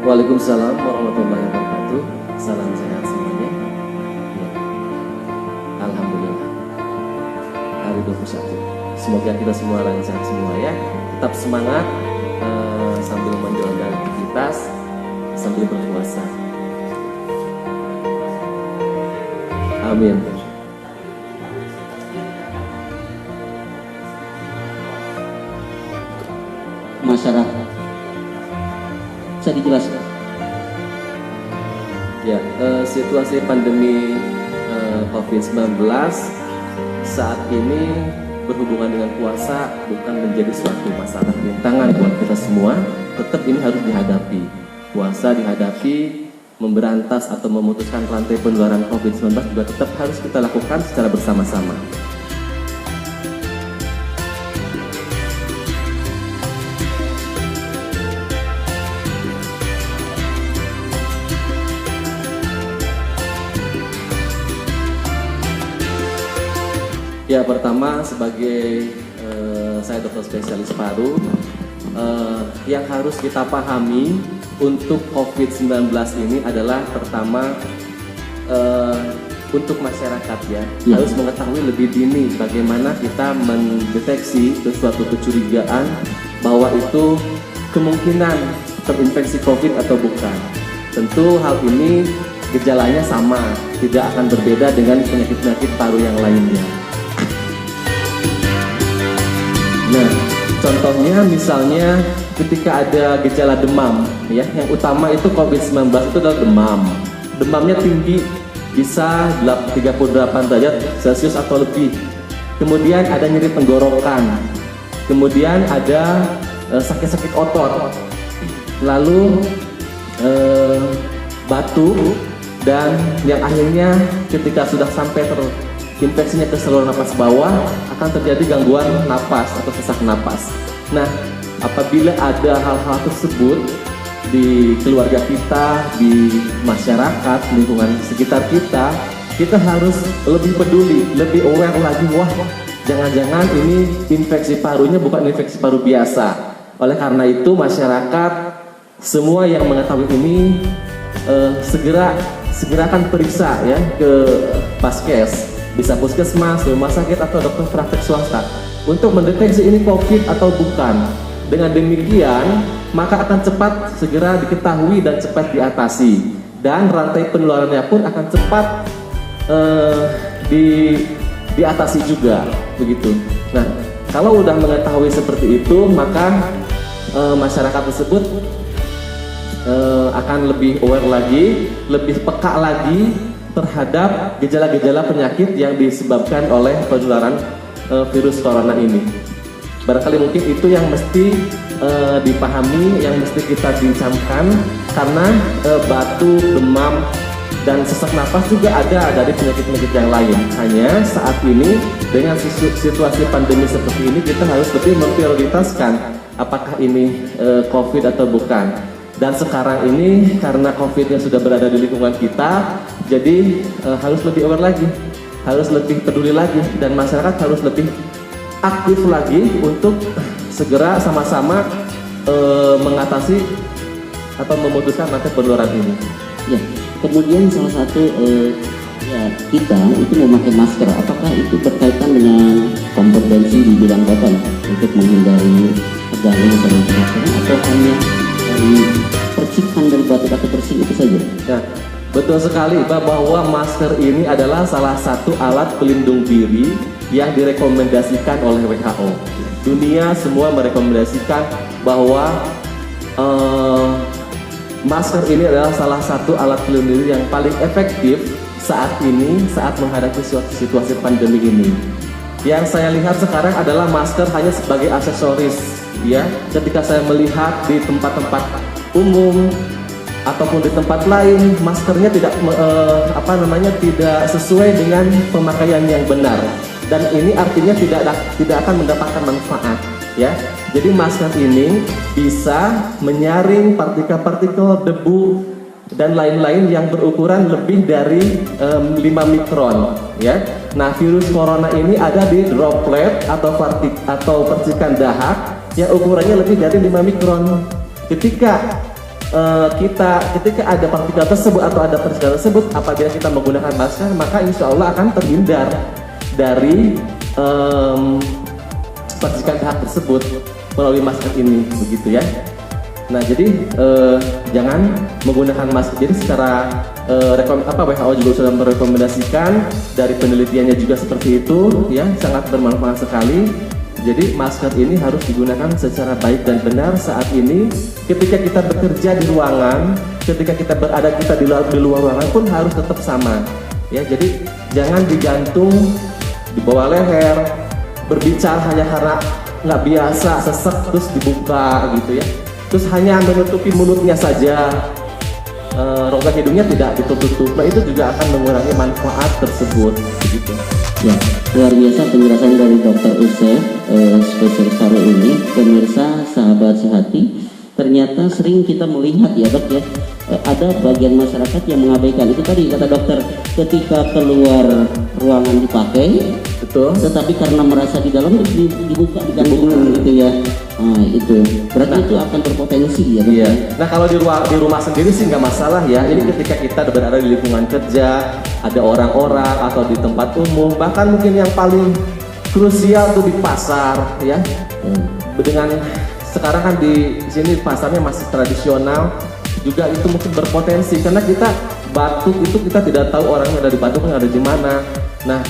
Waalaikumsalam warahmatullahi wabarakatuh. Salam sehat semuanya. Ya. Alhamdulillah. Hari 21. Semoga kita semua lancar semua ya. Tetap semangat sambil menjalankan aktivitas sambil berpuasa. Amin. Masyarakat bisa dijelaskan? Ya, situasi pandemi COVID-19 saat ini berhubungan dengan puasa bukan menjadi suatu masalah rintangan buat kita semua. Tetap ini harus dihadapi. Puasa dihadapi, memberantas atau memutuskan rantai penularan COVID-19 juga tetap harus kita lakukan secara bersama-sama. Ya, pertama sebagai saya dokter spesialis paru, yang harus kita pahami untuk COVID-19 ini adalah pertama untuk masyarakat ya, harus mengetahui lebih dini bagaimana kita mendeteksi sesuatu kecurigaan bahwa itu kemungkinan terinfeksi COVID atau bukan. Tentu hal ini gejalanya sama, tidak akan berbeda dengan penyakit-penyakit paru yang lainnya. Nah, contohnya misalnya ketika ada gejala demam, ya, yang utama itu COVID-19 itu adalah demam. Demamnya tinggi, bisa 38 derajat Celcius atau lebih. Kemudian ada nyeri tenggorokan. Kemudian ada sakit-sakit otot. Lalu batuk, dan yang akhirnya ketika sudah sampai infeksinya ke saluran napas bawah akan terjadi gangguan napas atau sesak napas. Nah, apabila ada hal-hal tersebut di keluarga kita, di masyarakat, lingkungan sekitar kita, kita harus lebih peduli, lebih aware lagi. Wah, jangan-jangan ini infeksi parunya bukan infeksi paru biasa. Oleh karena itu masyarakat semua yang mengetahui ini segera akan periksa ya ke Paskes. Bisa puskesmas, rumah sakit atau dokter praktek swasta untuk mendeteksi ini COVID atau bukan. Dengan demikian, maka akan cepat segera diketahui dan cepat diatasi, dan rantai penularannya pun akan cepat diatasi juga, begitu. Nah, kalau udah mengetahui seperti itu, maka masyarakat tersebut akan lebih aware lagi, lebih peka lagi terhadap gejala-gejala penyakit yang disebabkan oleh penularan virus corona ini. Barangkali mungkin itu yang mesti dipahami, yang mesti kita bincangkan, karena batuk, demam, dan sesak napas juga ada dari penyakit-penyakit yang lain. Hanya saat ini dengan situasi pandemi seperti ini kita harus lebih memprioritaskan apakah ini COVID atau bukan. Dan sekarang ini karena COVID-nya sudah berada di lingkungan kita, jadi harus lebih aware lagi, harus lebih peduli lagi, dan masyarakat harus lebih aktif lagi untuk segera sama-sama mengatasi atau memutuskan rantai penularan ini. Ya, kemudian salah satu ya kita itu memakai masker, apakah itu berkaitan dengan kompetensi di bidang kotor untuk menghindari terjadinya saluran pernafasan, atau hanya percikan dari batuk atau bersin itu saja? Nah, betul sekali bahwa masker ini adalah salah satu alat pelindung diri yang direkomendasikan oleh WHO. Dunia semua merekomendasikan bahwa masker ini adalah salah satu alat pelindung diri yang paling efektif saat ini, saat menghadapi situasi pandemi ini. Yang saya lihat sekarang adalah masker hanya sebagai aksesoris. Ya, ketika saya melihat di tempat-tempat umum ataupun di tempat lain, maskernya tidak tidak sesuai dengan pemakaian yang benar, dan ini artinya tidak akan mendapatkan manfaat ya. Jadi masker ini bisa menyaring partikel-partikel debu dan lain-lain yang berukuran lebih dari 5 mikron ya. Nah, virus corona ini ada di droplet atau percikan dahak yang ukurannya lebih dari 5 mikron. Ketika ketika ada partikel tersebut atau ada partikel tersebut, apabila kita menggunakan masker, maka insya Allah akan terhindar dari percikan pihak tersebut melalui masker ini, begitu ya. Nah, jadi jangan menggunakan masker. Jadi secara WHO juga sudah merekomendasikan, dari penelitiannya juga seperti itu, ya, sangat bermanfaat sekali. Jadi masker ini harus digunakan secara baik dan benar saat ini. Ketika kita bekerja di ruangan, ketika kita berada di luar ruangan pun harus tetap sama. Ya, jadi jangan digantung di bawah leher, berbicara hanya karena nggak biasa, sesek terus dibuka gitu ya. Terus hanya menutupi mulutnya saja, rongga hidungnya tidak ditutup. Nah, itu juga akan mengurangi manfaat tersebut, begitu. Ya, luar biasa penjelasan dari Dr. Usef, spesialis paru ini. Pemirsa, sahabat sehati, ternyata sering kita melihat ya dok ya, ada bagian masyarakat yang mengabaikan itu tadi kata dokter, ketika keluar ruangan dipakai, Betul. tetapi karena merasa di dalam dibuka digantungkan gitu ya. Nah itu berarti itu akan berpotensi ya dok. Iya. Nah, kalau di rumah sendiri sih nggak masalah ya. Jadi ketika kita berada di lingkungan kerja, ada orang-orang atau di tempat umum, bahkan mungkin yang paling krusial tuh di pasar ya. Dengan sekarang kan di sini pasarnya masih tradisional, juga itu mungkin berpotensi karena kita batuk itu kita tidak tahu orangnya ada di batuk ada di mana. Nah,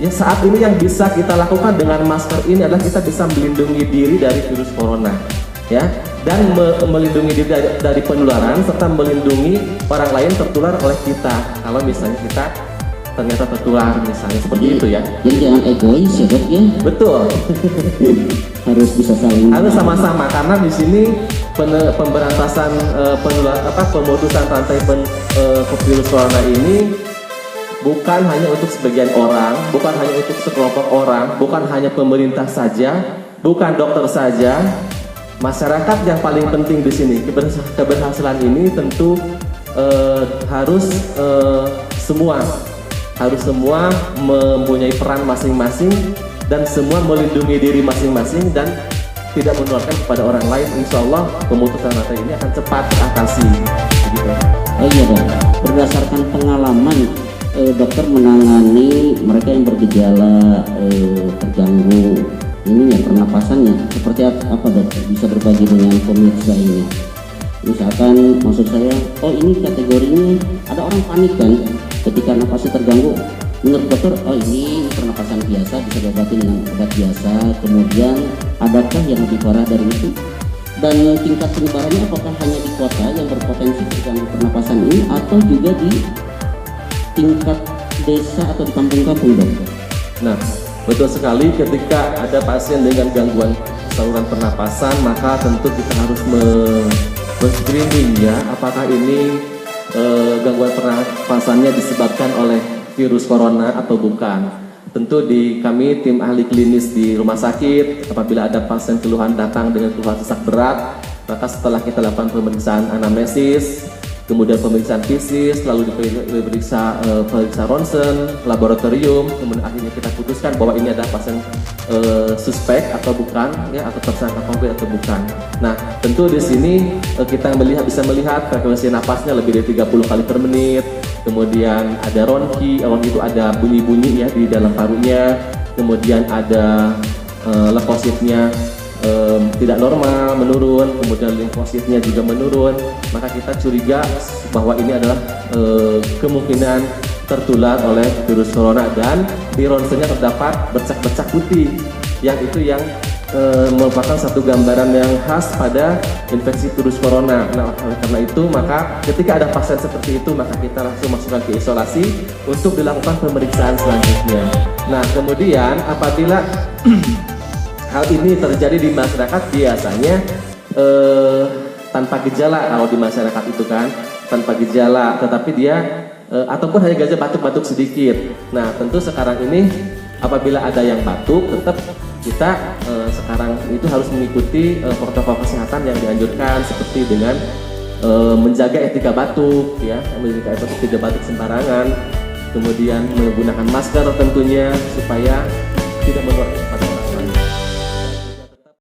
ya saat ini yang bisa kita lakukan dengan masker ini adalah kita bisa melindungi diri dari virus corona, ya, dan melindungi diri dari penularan serta melindungi orang lain tertular oleh kita. Kalau misalnya kita ternyata tertular misalnya seperti itu ya. Jadi jangan egois ya dok ya. Betul. Harus bisa saling. Harus sama-sama karena di sini pemberantasan pemutusan rantai virus corona ini bukan hanya untuk sebagian orang, bukan hanya untuk sekelompok orang, bukan hanya pemerintah saja, bukan dokter saja, masyarakat yang paling penting di sini. Keberhasilan ini tentu harus semua mempunyai peran masing-masing dan semua melindungi diri masing-masing dan tidak menularkan kepada orang lain. Insya Allah pemutusan rantai ini akan cepat teratasi. Begitu. Oh iya dok, berdasarkan pengalaman dokter menangani mereka yang bergejala terganggu ini ya pernapasannya, seperti apa dok? Bisa berbagi dengan pemirsa ini. Misalkan maksud saya, oh ini kategorinya ada orang panik kan ketika napasnya terganggu. Menurut dokter, oh ini pernapasan biasa bisa diobati dengan obat biasa. Kemudian adakah yang lebih parah dari itu? Dan tingkat penyebarannya apakah hanya di kota yang berpotensi terganggu pernapasan ini atau juga di tingkat desa atau di kampung-kampung dok? Nah, betul sekali, ketika ada pasien dengan gangguan saluran pernapasan maka tentu kita harus men-screening ya, apakah ini gangguan pernapasannya disebabkan oleh virus corona atau bukan. Tentu kami tim ahli klinis di rumah sakit, apabila ada pasien keluhan datang dengan keluhan sesak berat, maka setelah kita lakukan pemeriksaan anamnesis, kemudian pemeriksaan fisik, lalu diperiksa ronsen, laboratorium, kemudian akhirnya kita putuskan bahwa ini adalah pasien suspek atau bukan, ya, atau tersangka COVID atau bukan. Nah, tentu di sini kita bisa melihat frekuensi napasnya lebih dari 30 kali per menit, kemudian ada ronki itu ada bunyi-bunyi ya di dalam parunya, kemudian ada leukositnya tidak normal, menurun, kemudian limfositnya juga menurun, maka kita curiga bahwa ini adalah kemungkinan tertular oleh virus corona. Dan di ronsennya terdapat bercak-bercak putih yang merupakan satu gambaran yang khas pada infeksi virus corona. Nah, oleh karena itu maka ketika ada pasien seperti itu maka kita langsung masukkan ke isolasi untuk dilakukan pemeriksaan selanjutnya. Nah, kemudian apabila hal ini terjadi di masyarakat biasanya tanpa gejala, kalau di masyarakat itu kan tanpa gejala, tetapi dia ataupun hanya gejala batuk-batuk sedikit. Nah, tentu sekarang ini apabila ada yang batuk, tetap kita sekarang itu harus mengikuti protokol kesehatan yang dianjurkan, seperti dengan menjaga etika batuk, ya, menjaga etika tidak batuk sembarangan, kemudian menggunakan masker tentunya supaya tidak menularkan kepada